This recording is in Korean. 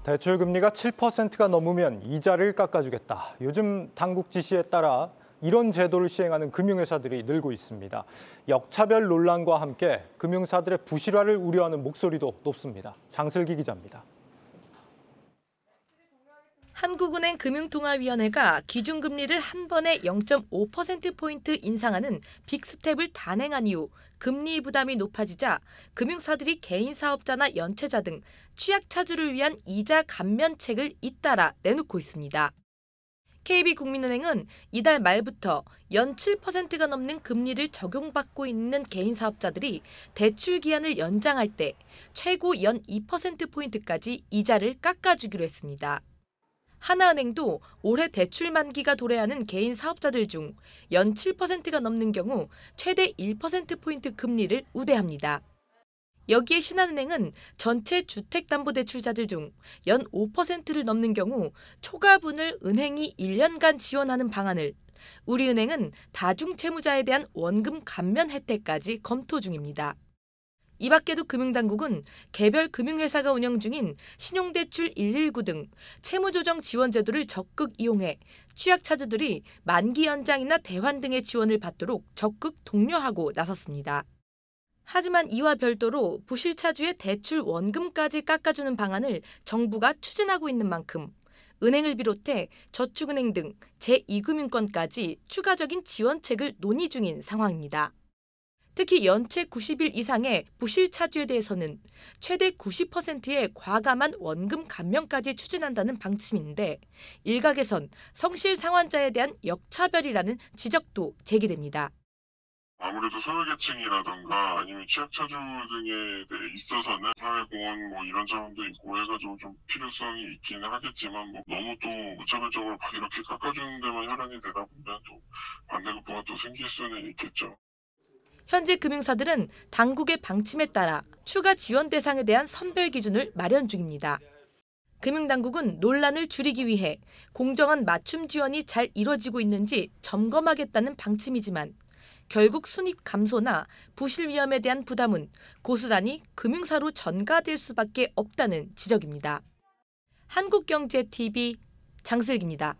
대출 금리가 7%가 넘으면 이자를 깎아주겠다. 요즘 당국 지시에 따라 이런 제도를 시행하는 금융회사들이 늘고 있습니다. 역차별 논란과 함께 금융사들의 부실화를 우려하는 목소리도 높습니다. 장슬기 기자입니다. 한국은행 금융통화위원회가 기준금리를 한 번에 0.5%포인트 인상하는 빅스텝을 단행한 이후 금리 부담이 높아지자 금융사들이 개인 사업자나 연체자 등 취약차주를 위한 이자 감면책을 잇따라 내놓고 있습니다. KB국민은행은 이달 말부터 연 7%가 넘는 금리를 적용받고 있는 개인 사업자들이 대출 기한을 연장할 때 최고 연 2%포인트까지 이자를 깎아주기로 했습니다. 하나은행도 올해 대출 만기가 도래하는 개인 사업자들 중 연 7%가 넘는 경우 최대 1%포인트 금리를 우대합니다. 여기에 신한은행은 전체 주택담보대출자들 중 연 5%를 넘는 경우 초과분을 은행이 1년간 지원하는 방안을, 우리은행은 다중채무자에 대한 원금 감면 혜택까지 검토 중입니다. 이 밖에도 금융당국은 개별 금융회사가 운영 중인 신용대출 119 등 채무조정 지원 제도를 적극 이용해 취약차주들이 만기 연장이나 대환 등의 지원을 받도록 적극 독려하고 나섰습니다. 하지만 이와 별도로 부실차주의 대출 원금까지 깎아주는 방안을 정부가 추진하고 있는 만큼 은행을 비롯해 저축은행 등 제2금융권까지 추가적인 지원책을 논의 중인 상황입니다. 특히 연체 90일 이상의 부실차주에 대해서는 최대 90%의 과감한 원금 감면까지 추진한다는 방침인데 일각에선 성실 상환자에 대한 역차별이라는 지적도 제기됩니다. 아무래도 소외계층이라던가 아니면 취약차주 등에 대해 있어서는 사회공헌 이런 차원도 있고 해가지고 좀 필요성이 있기는 하겠지만 너무 또 무차별적으로 이렇게 깎아주는 데만 혈안이 되다 보면 또 반대급부가 또 생길 수는 있겠죠. 현재 금융사들은 당국의 방침에 따라 추가 지원 대상에 대한 선별 기준을 마련 중입니다. 금융당국은 논란을 줄이기 위해 공정한 맞춤 지원이 잘 이뤄지고 있는지 점검하겠다는 방침이지만 결국 순입 감소나 부실 위험에 대한 부담은 고스란히 금융사로 전가될 수밖에 없다는 지적입니다. 한국경제TV 장슬기입니다.